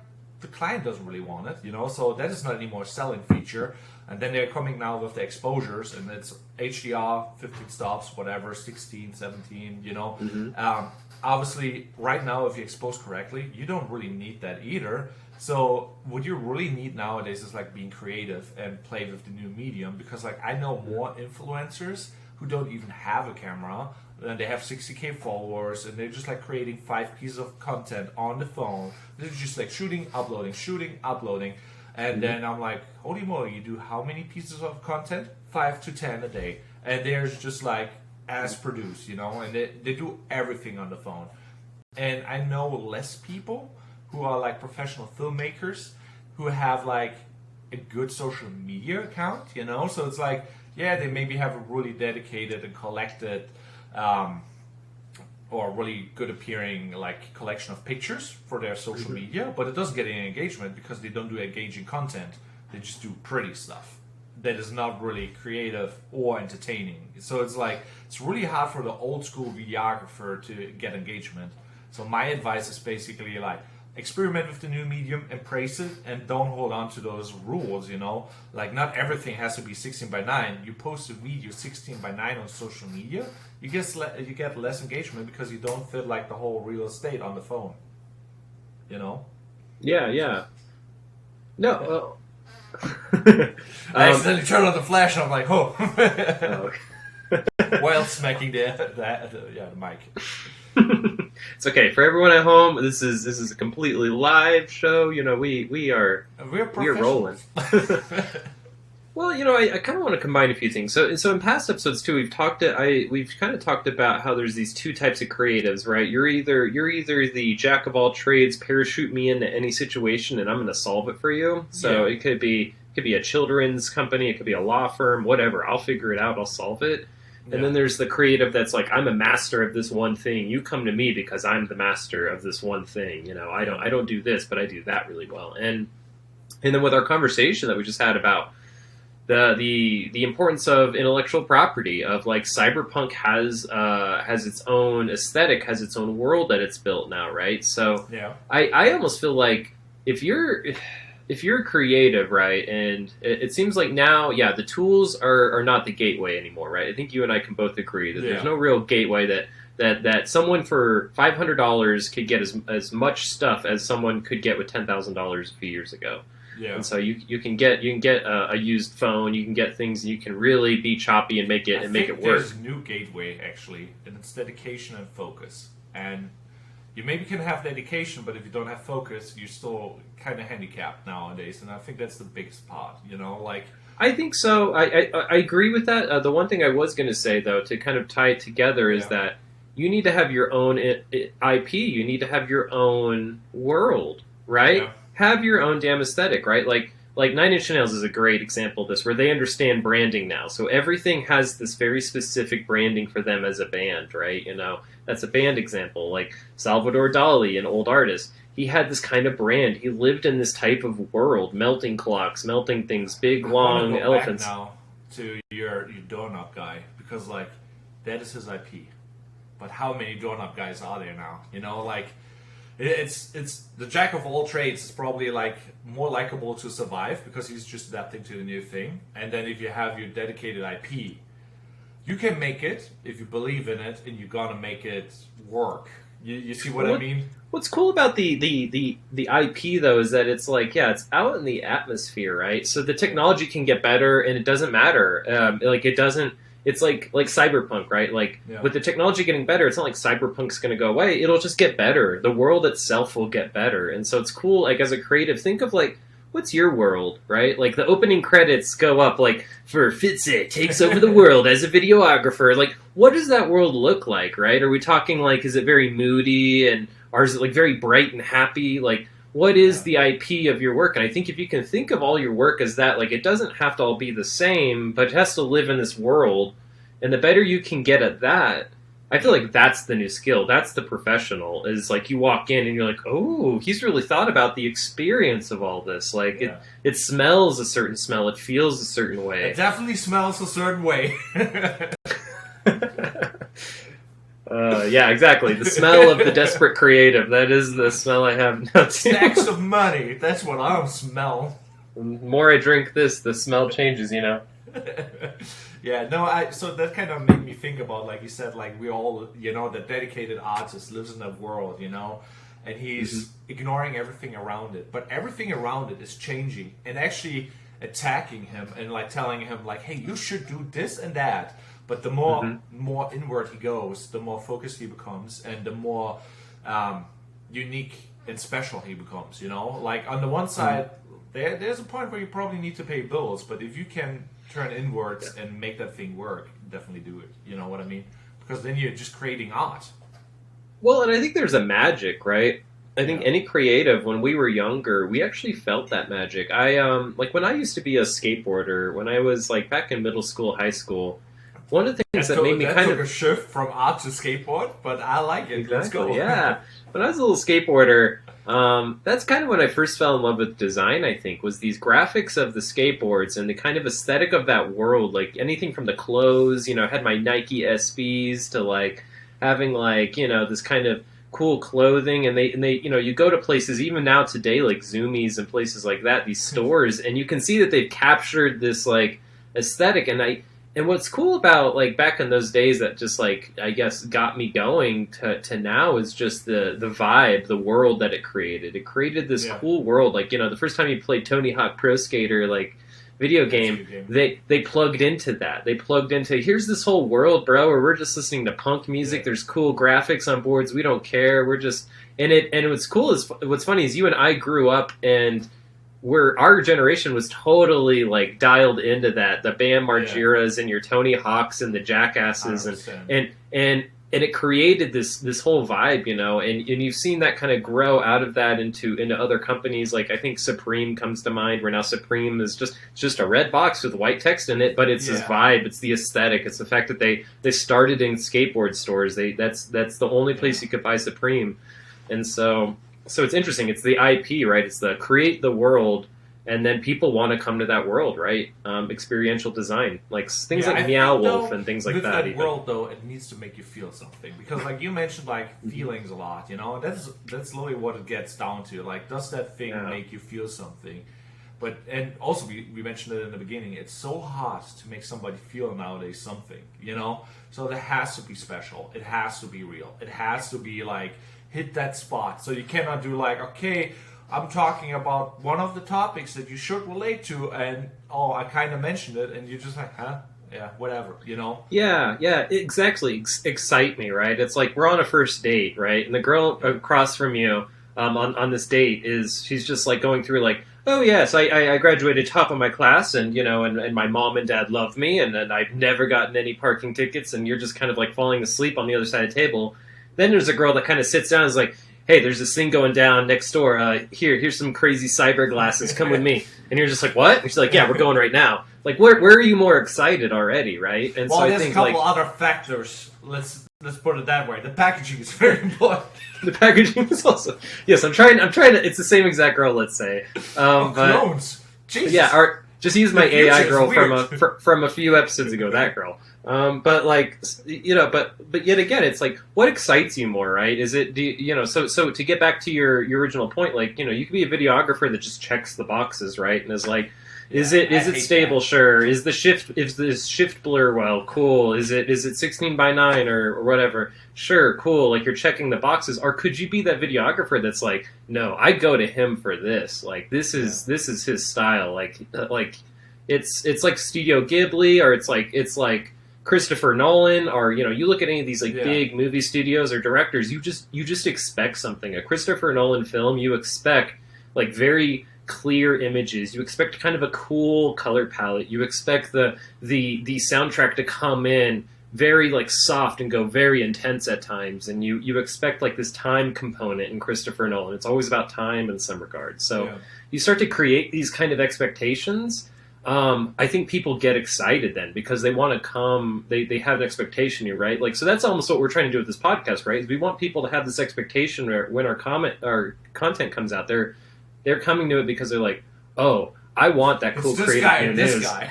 the client doesn't really want it, you know, so that is not anymore a selling feature. And then they're coming now with the exposures, and it's HDR, 15 stops, whatever, 16, 17, you know. Obviously, right now, if you expose correctly, you don't really need that either. So what you really need nowadays is like being creative and play with the new medium, because like I know more influencers who don't even have a camera, and they have 60K followers, and they're just like creating 5 pieces of content on the phone. They're just like shooting, uploading. And then I'm like, holy moly, you do how many pieces of content? 5 to 10 a day. And there's just like as produced, you know, and they do everything on the phone. And I know less people who are like professional filmmakers who have like a good social media account, you know? So it's like, yeah, they maybe have a really dedicated and collected or really good appearing like collection of pictures for their social media, but it doesn't get any engagement because they don't do engaging content. They just do pretty stuff that is not really creative or entertaining. So it's like, it's really hard for the old school videographer to get engagement. So my advice is basically like, experiment with the new medium, embrace it, and don't hold on to those rules, you know? Like, not everything has to be 16:9. You post a video 16:9 on social media, you get less engagement because you don't fit like the whole real estate on the phone, you know? Yeah. No. I accidentally turned on the flash and I'm like, oh. Okay. While smacking the mic. It's okay for everyone at home. This is a completely live show. You know, we are rolling. Well, you know, I kind of want to combine a few things. So in past episodes too, we've kind of talked about how there's these two types of creatives, right? You're either the jack of all trades, parachute me into any situation, and I'm going to solve it for you. So it could be a children's company, it could be a law firm, whatever. I'll figure it out. I'll solve it. And then there's the creative that's like, I'm a master of this one thing. You come to me because I'm the master of this one thing. You know, I don't do this, but I do that really well. And then with our conversation that we just had about the importance of intellectual property, of like Cyberpunk has its own aesthetic, has its own world that it's built now, right? So I almost feel like if you're creative, right, and it seems like now, the tools are not the gateway anymore, right? I think you and I can both agree that there's no real gateway that someone for $500 could get as much stuff as someone could get with $10,000 a few years ago. Yeah. And so you can get a used phone, you can get things, you can really be choppy and make it work. There's a new gateway actually, and it's dedication and focus. And you maybe can have dedication, but if you don't have focus, you're still kind of handicapped nowadays. And I think that's the biggest part, you know, like. I think so. I agree with that. The one thing I was going to say, though, to kind of tie it together is that you need to have your own IP. You need to have your own world, right? Yeah. Have your own damn aesthetic, right? Like 9 Inch Nails is a great example of this, where they understand branding now. So everything has this very specific branding for them as a band, right? You know, that's a band example. Like Salvador Dali, an old artist, he had this kind of brand. He lived in this type of world, melting clocks, melting things, big, long elephants. Back now to your doorknob guy, because like that is his IP. But how many doorknob guys are there now? You know, like It's the jack of all trades is probably like more likable to survive because he's just adapting to the new thing. And then if you have your dedicated IP, you can make it if you believe in it and you're gonna make it work. You see what I mean? What's cool about the IP though is that it's like, yeah, it's out in the atmosphere, right? So the technology can get better, and it doesn't matter. Like it doesn't. It's like Cyberpunk, right? Like with the technology getting better, it's not like Cyberpunk's going to go away. It'll just get better. The world itself will get better, and so it's cool. Like as a creative, think of like, what's your world, right? Like the opening credits go up like for Fitzi takes over the world as a videographer. Like what does that world look like, right? Are we talking like, is it very moody and or is it like very bright and happy? Like what is the IP of your work? And I think if you can think of all your work as that, like it doesn't have to all be the same, but it has to live in this world. And the better you can get at that, I feel like that's the new skill. That's the professional. Is like you walk in and you're like, oh, he's really thought about the experience of all this. Like it smells a certain smell. It feels a certain way. It definitely smells a certain way. Yeah, exactly. The smell of the desperate creative. That is the smell I have now. Stacks of money. That's what I smell. The more I drink this, the smell changes, you know? Yeah, no, so that kind of made me think about, like you said, like we all, you know, the dedicated artist lives in that world, you know, and he's ignoring everything around it. But everything around it is changing and actually attacking him and like telling him like, hey, you should do this and that. But the more inward he goes, the more focused he becomes, and the more unique and special he becomes. You know, like on the one side, there's a point where you probably need to pay bills, but if you can turn inwards and make that thing work, definitely do it. You know what I mean? Because then you're just creating art. Well, and I think there's a magic, right? I think any creative, when we were younger, we actually felt that magic. I like when I used to be a skateboarder, when I was like back in middle school, high school. One of the things that made me kind of a shift from art to skateboard, but I like it. Exactly, Let's go. Yeah. When I was a little skateboarder, that's kind of when I first fell in love with design, I think, was these graphics of the skateboards and the kind of aesthetic of that world. Like anything from the clothes, you know, I had my Nike SBs to like having like, you know, this kind of cool clothing, and they you know, you go to places even now today like Zoomies and places like that, these stores, and you can see that they've captured this like aesthetic. And what's cool about like back in those days that just like I guess got me going to now is just the vibe, the world that it created. It created this cool world. Like, you know, the first time you played Tony Hawk Pro Skater like video game, they plugged into that. They plugged into, here's this whole world, bro, where we're just listening to punk music. There's cool graphics on boards. We don't care. We're just and what's cool is what's funny is you and I grew up and our generation was totally like dialed into that, the Bam Margera's and your Tony Hawks and the Jackasses and it created this whole vibe, you know, and you've seen that kind of grow out of that into other companies. Like I think Supreme comes to mind, where now Supreme is just a red box with white text in it, but it's this vibe, it's the aesthetic, it's the fact that they started in skateboard stores. That's the only place you could buy Supreme, and so it's interesting. It's the IP, right? It's the create the world, and then people want to come to that world, right? Experiential design, like things like Meow Wolf and things like that. With that world, though, it needs to make you feel something, because, like you mentioned, like feelings a lot. You know, that's literally what it gets down to. Like, does that thing make you feel something? But and also we mentioned it in the beginning. It's so hard to make somebody feel nowadays something. You know, so it has to be special. It has to be real. It has to be like hit that spot. So you cannot do like, okay, I'm talking about one of the topics that you should relate to, and I kind of mentioned it, and you're just like, huh? Yeah, whatever, you know? Yeah, exactly. Excite me, right? It's like we're on a first date, right? And the girl across from you on this date she's just like going through like, oh yes, I graduated top of my class, and you know, and my mom and dad love me, and then I've never gotten any parking tickets, and you're just kind of like falling asleep on the other side of the table. Then there's a girl that kind of sits down and is like, hey, there's this thing going down next door. Here's some crazy cyber glasses. Come with me. And you're just like, what? And she's like, yeah, we're going right now. Like, where are you more excited already, right? And well, so there's I think, a couple other factors. Let's put it that way. The packaging is very important. The packaging is also... Yes, I'm trying to... It's the same exact girl, let's say. Clones. Jesus. Yeah, Just use my The future AI is girl weird. from a few episodes ago. That girl. But like, but yet again, it's like, what excites you more, right? Is it, so to get back to your original point, like, you could be a videographer that just checks the boxes, right? And is like, is it stable? That. Sure. Is the shift blur well? Cool. Is it 16:9 or whatever? Sure. Cool. Like, you're checking the boxes. Or could you be that videographer that's like, no, I go to him for this. Like, this is his style. Like it's like Studio Ghibli, or it's like Christopher Nolan, or you look at any of these like big movie studios or directors, you just expect something. A Christopher Nolan film, you expect like very clear images. You expect kind of a cool color palette. You expect the soundtrack to come in very like soft and go very intense at times, and you expect like this time component in Christopher Nolan. It's always about time in some regards. So you start to create these kind of expectations. I think people get excited then because they want to come. They have an expectation here, right? Like, so that's almost what we're trying to do with this podcast, right? Is we want people to have this expectation when our content comes out. They're coming to it because they're like, oh, I want that cool creative news. This guy.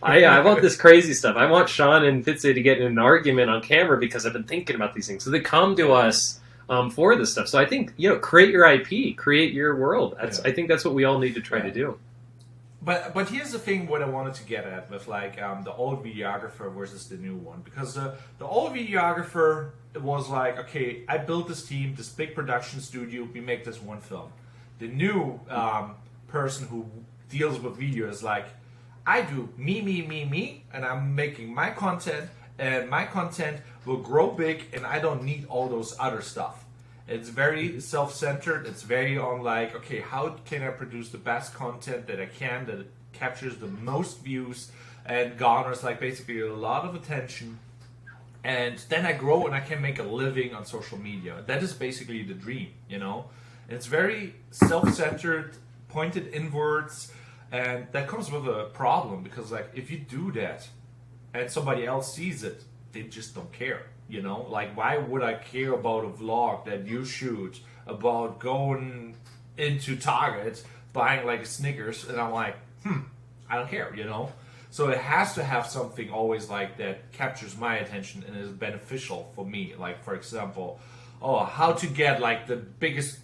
I want this crazy stuff. I want Sean and Fitzi to get in an argument on camera because I've been thinking about these things. So they come to us for this stuff. So I think, create your IP, create your world. I think that's what we all need to try to do. But here's the thing, what I wanted to get at with like the old videographer versus the new one, because the old videographer was like, okay, I built this team, this big production studio, we make this one film. The new person who deals with video is like, I do me, and I'm making my content, and my content will grow big, and I don't need all those other stuff. It's very self-centered. It's very on like, okay, how can I produce the best content that I can, that captures the most views and garners like basically a lot of attention, and then I grow and I can make a living on social media. That is basically the dream, And it's very self-centered, pointed inwards, and that comes with a problem because like if you do that and somebody else sees it, they just don't care. Like, why would I care about a vlog that you shoot about going into Target, buying like a Snickers, and I'm like, I don't care, So it has to have something always like that captures my attention and is beneficial for me. Like, for example, how to get like the biggest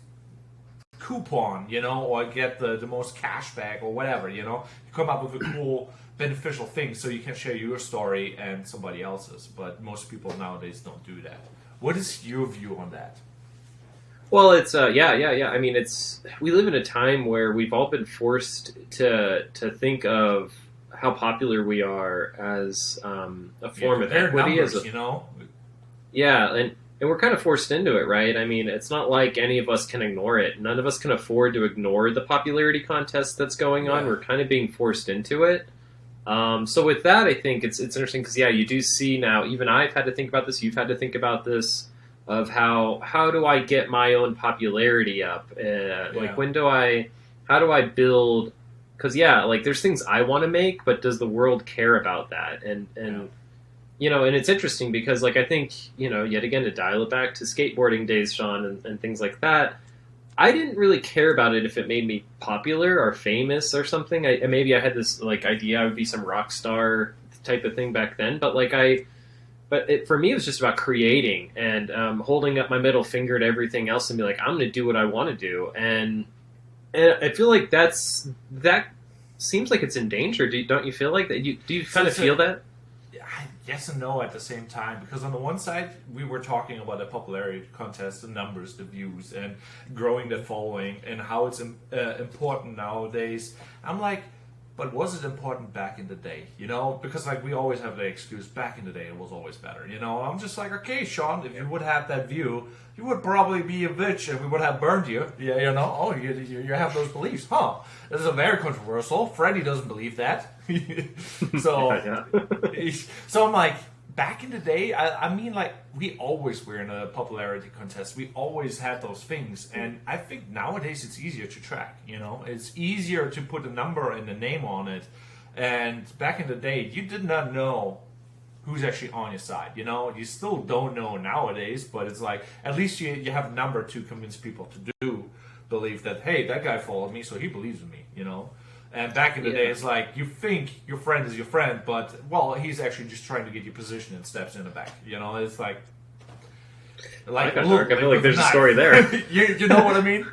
coupon, or get the most cash back or whatever, You come up with a cool beneficial thing so you can share your story and somebody else's, but most people nowadays don't do that. What is your view on that? Well, it's I mean, we live in a time where we've all been forced to think of how popular we are as a form of equity, numbers, Yeah, and we're kind of forced into it, right? I mean, it's not like any of us can ignore it. None of us can afford to ignore the popularity contest that's going on. We're kind of being forced into it. So with that, I think it's interesting because you do see now. Even I've had to think about this. You've had to think about this of how do I get my own popularity up? Like how do I build? Because like there's things I want to make, but does the world care about that? And and it's interesting because like I think yet again to dial it back to skateboarding days, Sean, and things like that. I didn't really care about it if it made me popular or famous or something. Maybe I had this like idea I would be some rock star type of thing back then, but for me it was just about creating and holding up my middle finger to everything else and be like, I'm going to do what I want to do, and I feel like that seems like it's in danger. Don't you feel like that? Do you kind of feel that? Yes and no at the same time, because on the one side we were talking about the popularity contest, the numbers, the views, and growing the following, and how it's important nowadays. I'm like, but was it important back in the day? Because like we always have the excuse, back in the day it was always better. I'm just like, okay, Sean, if you would have that view, you would probably be a bitch and we would have burned you. Yeah, oh, you have those beliefs, huh? This is a very controversial. Freddie doesn't believe that. So, so I'm like, back in the day, I mean, like, we always were in a popularity contest. We always had those things. And I think nowadays it's easier to track, It's easier to put a number and a name on it. And back in the day, you did not know who's actually on your side, You still don't know nowadays, but it's like, at least you have a number to convince people to believe that, hey, that guy followed me, so he believes in me, And back in the Yeah. day, it's like you think your friend is your friend, but well, he's actually just trying to get you position and steps in the back. You know, it's like I got dark. I feel like there's a knife. story there. you know what I mean?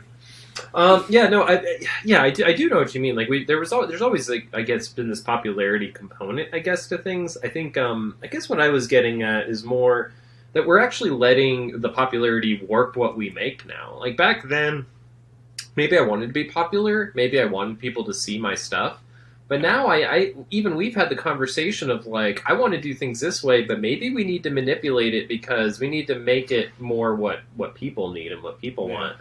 Yeah, no, I do know what you mean. Like, there's always like, I guess, been this popularity component, I guess, to things. I think, I guess what I was getting at is more that we're actually letting the popularity warp what we make now. Like, back then, maybe I wanted to be popular, maybe I wanted people to see my stuff, but now I even we've had the conversation of like, I want to do things this way, but maybe we need to manipulate it because we need to make it more what people need and what people want.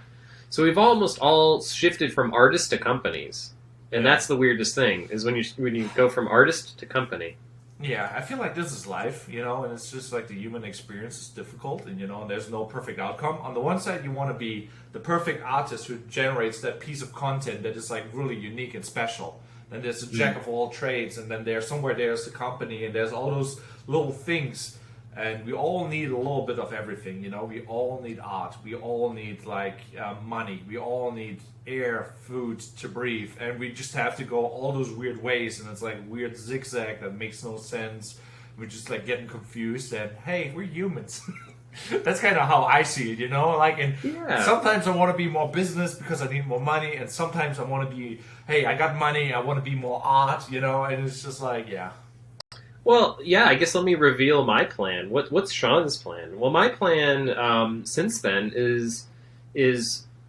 So we've almost all shifted from artists to companies, and that's the weirdest thing is when you go from artist to company. Yeah, I feel like this is life, you know, and it's just like the human experience is difficult, and you know, there's no perfect outcome. On the one side, you want to be the perfect artist who generates that piece of content that is like really unique and special. Then there's a jack of all trades, and then there's the company, and there's all those little things. And we all need a little bit of everything, you know. We all need art. We all need like money. We all need air, food to breathe, and we just have to go all those weird ways. And it's like weird zigzag that makes no sense. We're just like getting confused. And hey, we're humans. That's kind of how I see it, you know. Like, and sometimes I want to be more business because I need more money, and sometimes I want to be, hey, I got money. I want to be more art, you know. And it's just like, yeah. Well, yeah, I guess let me reveal my plan. What's Sean's plan? Well, my plan since then is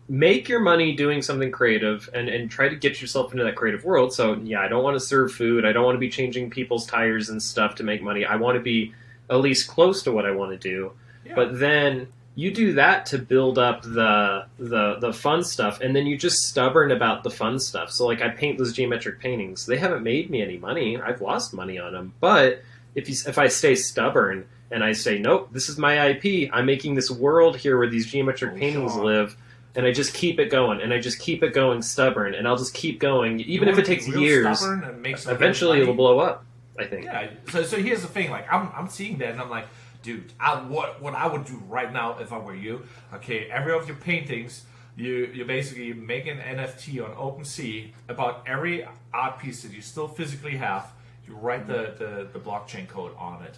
make your money doing something creative and try to get yourself into that creative world. So, yeah, I don't want to serve food. I don't want to be changing people's tires and stuff to make money. I want to be at least close to what I want to do. Yeah. But then you do that to build up the fun stuff, and then you're just stubborn about the fun stuff. So, like, I paint those geometric paintings. They haven't made me any money. I've lost money on them. But if I stay stubborn and I say, nope, this is my IP. I'm making this world here where these geometric paintings live, and I just keep it going, and I just keep it going stubborn, and I'll just keep going, even if it takes years. Eventually, it'll blow up, I think. Yeah. So here's the thing. Like, I'm seeing that, and I'm like, dude, what I would do right now if I were you, okay, every of your paintings, you basically make an NFT on OpenSea about every art piece that you still physically have. You write the blockchain code on it.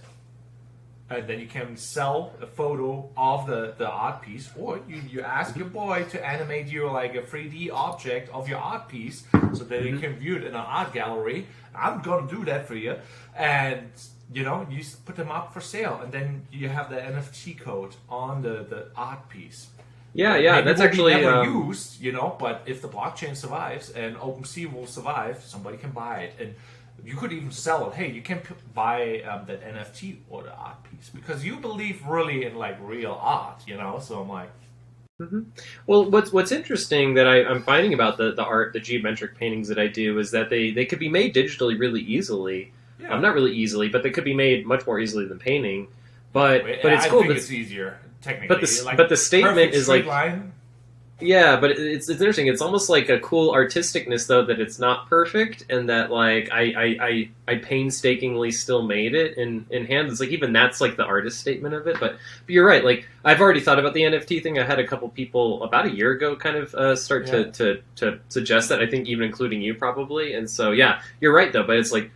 And then you can sell a photo of the art piece, or you ask your boy to animate you like a 3D object of your art piece so that you can view it in an art gallery. I'm going to do that for you. And you know, you put them up for sale, and then you have the NFT code on the art piece. Yeah, Maybe that's will actually be never used, you know. But if the blockchain survives and OpenSea will survive, somebody can buy it, and you could even sell it. Hey, you can buy that NFT or the art piece because you believe really in like real art, you know. So I'm like. Mm-hmm. Well, what's interesting that I'm finding about the art, the geometric paintings that I do, is that they could be made digitally really easily. Yeah. Not really easily, but they could be made much more easily than painting. But it's cool. I think it's easier technically. But the statement is like line. Yeah, but it's interesting. It's almost like a cool artisticness though that it's not perfect, and that like I painstakingly still made it in hand. It's like even that's like the artist statement of it. But you're right. Like I've already thought about the NFT thing. I had a couple people about a year ago kind of start to suggest that. I think even including you probably. And so yeah, you're right though. But it's like.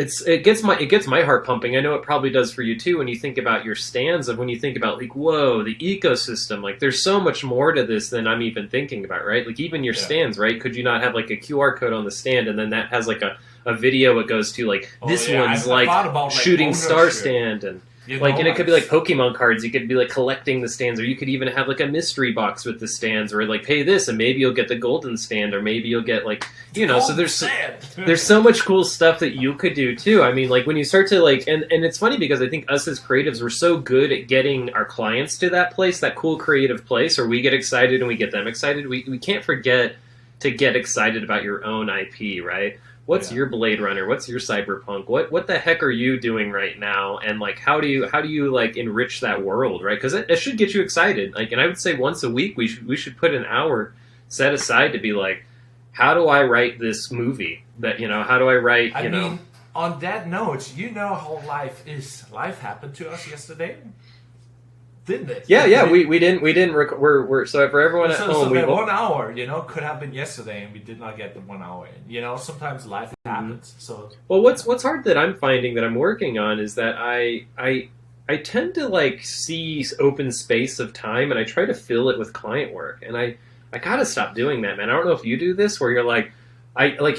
It gets my heart pumping. I know it probably does for you too when you think about your stands, when you think about like, whoa, the ecosystem, like there's so much more to this than I'm even thinking about, right? Like even your stands, right? Could you not have like a QR code on the stand and then that has like a video it goes to like one's I like shooting star stand and and it could be like Pokemon cards. You could be like collecting the stands, or you could even have like a mystery box with the stands, or like pay this and maybe you'll get the golden stand, or maybe you'll get like So there's so much cool stuff that you could do too. I mean, like when you start to like, and it's funny because I think us as creatives we're so good at getting our clients to that place, that cool creative place, or we get excited and we get them excited. We can't forget to get excited about your own IP, right? What's your Blade Runner? What's your Cyberpunk? What the heck are you doing right now? And like, how do you like enrich that world, right? Because it should get you excited. Like, and I would say once a week we should put an hour set aside to be like, how do I write this movie? That how do I write? I mean, on that note, you know how life is. Life happened to us yesterday. didn't it? Yeah. We didn't. We're so for everyone at home. So that 1 hour, could have been yesterday, and we did not get the 1 hour in. Sometimes life happens. So well, what's hard that I'm finding that I'm working on is that I tend to like see open space of time, and I try to fill it with client work, and I gotta stop doing that, man. I don't know if you do this, where you're like,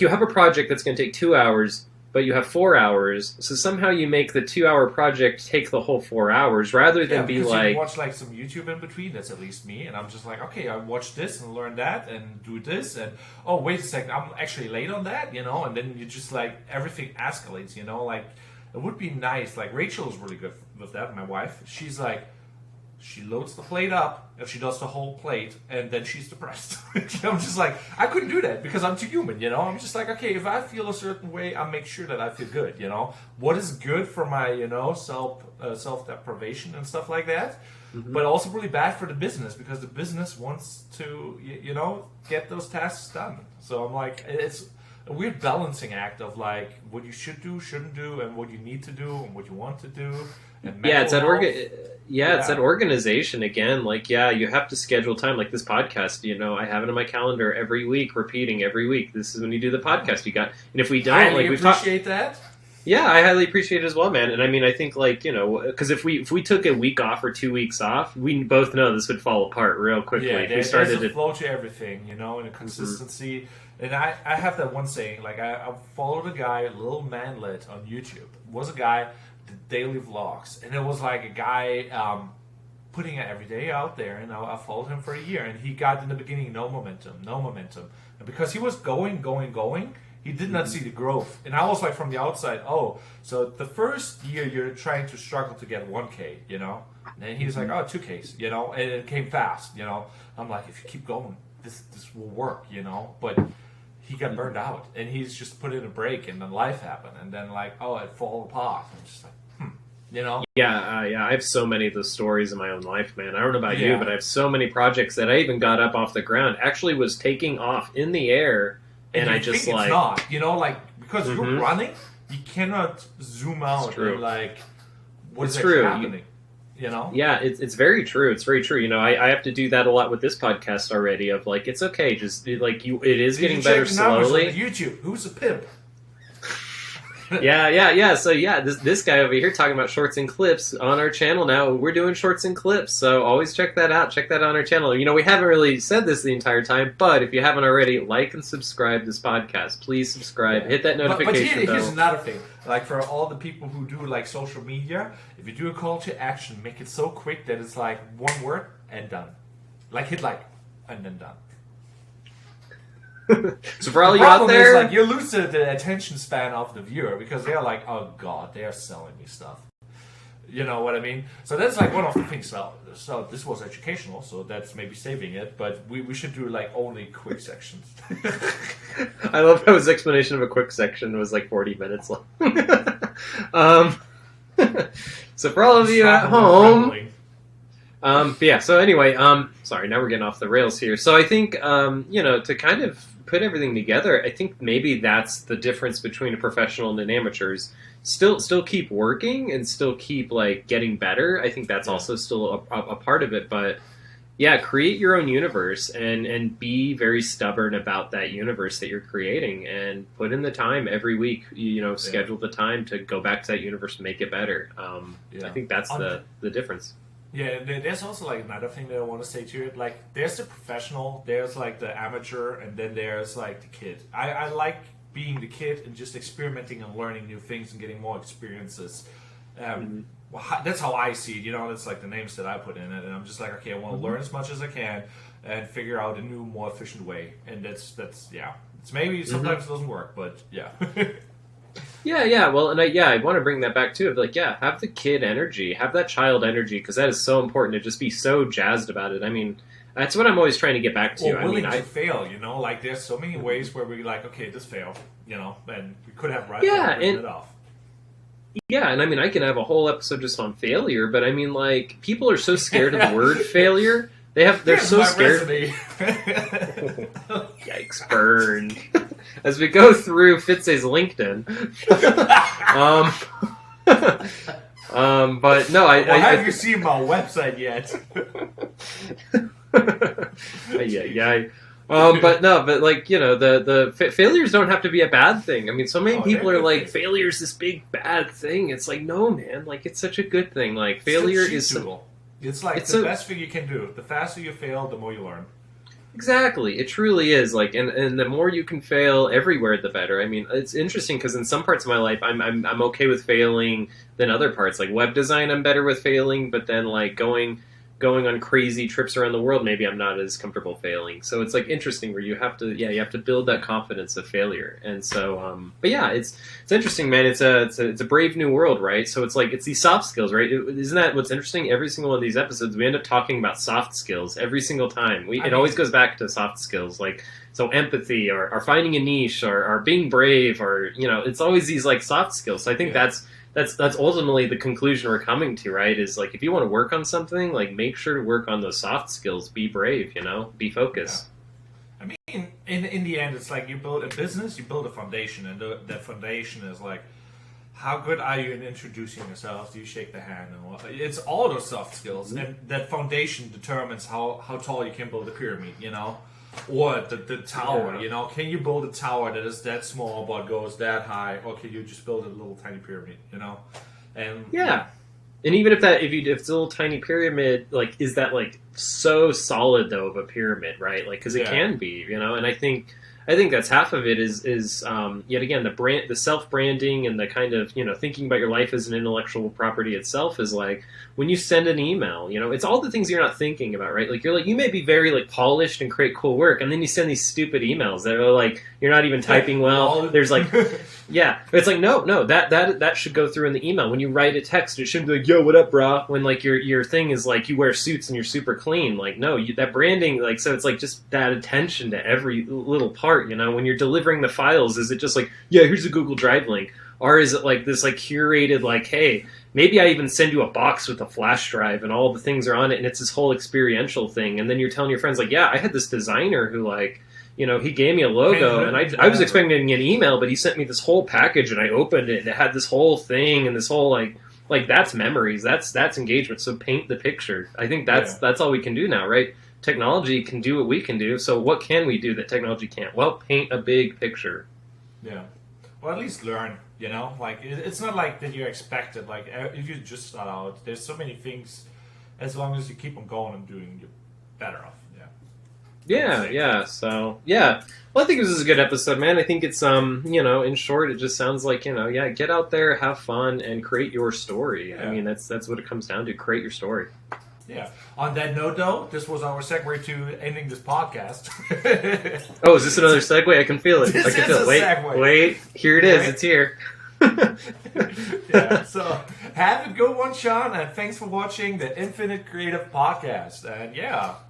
you have a project that's going to take 2 hours, but you have 4 hours, so somehow you make the 2 hour project take the whole 4 hours, rather than be like, you watch like some YouTube in between. That's at least me, and I'm just like, okay, I watch this and learn that and do this, and oh wait a second, I'm actually late on that, and then you just like everything escalates, like. It would be nice. Like Rachel is really good with that. My wife, she's like, she loads the plate up and she does the whole plate, and then she's depressed. I'm just like, I couldn't do that because I'm too human. I'm just like, okay, if I feel a certain way, I make sure that I feel good. What is good for my self deprivation and stuff like that. Mm-hmm. But also really bad for the business because the business wants to get those tasks done. So I'm like, it's a weird balancing act of like what you should do, shouldn't do, and what you need to do, and what you want to do. And it's that organization again. Like, you have to schedule time. Like this podcast, I have it on my calendar every week, repeating every week. This is when you do the podcast. And if we don't, I appreciate that. Yeah, I highly appreciate it as well, man. And I mean, I think because if we took a week off or 2 weeks off, we both know this would fall apart real quickly. Yeah, there's a flow to everything, and a consistency. Mm-hmm. And I have that one saying, like I followed a guy, Little Manlet on YouTube. It was a guy did daily vlogs, and it was like a guy putting it every day out there. And I followed him for a year, and he got in the beginning no momentum, and because he was going, he did not see the growth. And I was like from the outside, so the first year you're trying to struggle to get 1K, and then he was like, 2Ks, and it came fast, I'm like, if you keep going, this will work, but he got burned out, and he's just put in a break, and then life happened, and then it fall apart. I'm just like, Yeah, I have so many of those stories in my own life, man. I don't know about you, but I have so many projects that I even got up off the ground, actually was taking off in the air, and I just think it's not, because you're running, you cannot zoom out and what's actually happening. Yeah, it's very true. It's very true. I have to do that a lot with this podcast already. Of like, it's okay. Just it is getting better slowly. YouTube, who's a pimp? Yeah. So this guy over here talking about shorts and clips on our channel now. We're doing shorts and clips, so always check that out. Check that on our channel. We haven't really said this the entire time, but if you haven't already, like and subscribe to this podcast. Please subscribe. Hit that notification bell. But here's another thing. Like for all the people who do like social media, if you do a call to action, make it so quick that it's like one word and done. Like hit like and then done. So for all you out there, is, you lose the attention span of the viewer because they're like, oh god, they're selling me stuff. You know what I mean? So that's like one of the things. So this was educational, so that's maybe saving it. But we should do like only quick sections. I love how his explanation of a quick section was like 40 minutes long. So for all of you at home. So anyway, sorry, now we're getting off the rails here. So I think, to kind of put everything together, I think maybe that's the difference between a professional and an amateur's. Still keep working and still keep getting better. I think that's also still a part of it. But yeah, create your own universe and be very stubborn about that universe that you're creating and put in the time every week. Schedule the time to go back to that universe, make it better. I think that's the difference. Yeah, there's also another thing that I want to say to it. There's the professional, there's the amateur, and then there's the kid. I like being the kid and just experimenting and learning new things and getting more experiences. That's how I see it. That's the names that I put in it, and I'm just okay, I want to learn as much as I can and figure out a new, more efficient way. And that's it's maybe sometimes it doesn't work, but yeah. Well, and I want to bring that back too. Have the kid energy, have that child energy, because that is so important to just be so jazzed about it. I mean, that's what I'm always trying to get back to. Willing to fail, there's so many ways where we're okay, this failed, and we could have it off. Yeah, and I mean, I can have a whole episode just on failure, but I mean, people are so scared of the word failure. They're so scared. Yikes, burned. As we go through Fitzi's LinkedIn. But no, have you seen my website yet? yeah. But no, but like, the failures don't have to be a bad thing. I mean, so many people are like, failure's this big bad thing. It's like, no, man, like it's such a good thing. Like failure is it's like the best thing you can do. The faster you fail, the more you learn. Exactly, it truly is. Like, and the more you can fail everywhere, the better. I mean, it's interesting because in some parts of my life, I'm okay with failing than other parts. Like web design, I'm better with failing, but then like going on crazy trips around the world, maybe I'm not as comfortable failing. So it's like interesting where you have to build that confidence of failure. And so, but yeah, it's interesting, man. It's a brave new world, right? So it's like, it's these soft skills, right? Isn't that what's interesting? Every single one of these episodes, we end up talking about soft skills every single time. It always goes back to soft skills, like, so empathy or finding a niche or being brave or, it's always these like soft skills. So I think that's ultimately the conclusion we're coming to, right? Is like, if you want to work on something, like make sure to work on those soft skills. Be brave, be focused. Yeah. I mean, in the end, it's like you build a business, you build a foundation, and that foundation is like, how good are you in introducing yourself? Do you shake the hand? And it's all those soft skills, and that foundation determines how tall you can build a pyramid, Or the tower, can you build a tower that is that small but goes that high, or can you just build a little tiny pyramid, And yeah, and even if it's a little tiny pyramid, like, is that like so solid though of a pyramid, right? Like, because it can be, and I think that's half of it is yet again the self branding and the kind of thinking about your life as an intellectual property itself is like when you send an email, it's all the things you're not thinking about, right? Like you may be very like polished and create cool work, and then you send these stupid emails that are like you're not even typing well. There's like it's like no that should go through in the email. When you write a text, it shouldn't be like, yo, what up, brah? When like your thing is like you wear suits and you're super clean. Like no, that branding, like, so it's like just that attention to every little part. When you're delivering the files, is it just like, yeah, here's a Google Drive link, or is it like this like curated, like, hey, maybe I even send you a box with a flash drive and all the things are on it, and it's this whole experiential thing, and then you're telling your friends like, yeah, I had this designer who like, he gave me a logo, and I was expecting an email, but he sent me this whole package, and I opened it, and it had this whole thing, and this whole like that's memories, that's engagement. So paint the picture. I think that's all we can do now, right? Technology can do what we can do, so what can we do that technology can't? Well, paint a big picture. Yeah. Well, at least learn, Like, it's not like that you're expected. Like, if you just start out, there's so many things, as long as you keep on going and doing, you're better off. Yeah. So, yeah. Well, I think this is a good episode, man. I think it's, in short, it just sounds like, get out there, have fun, and create your story. Yeah. I mean, that's what it comes down to. Create your story. Yeah. On that note, though, this was our segue to ending this podcast. Oh, is this another segue? I can feel it. This I can feel it. Segue. Wait. Here it is. Right? It's here. Yeah. So have a good one, Sean, and thanks for watching the Infinite Creative Podcast. And yeah.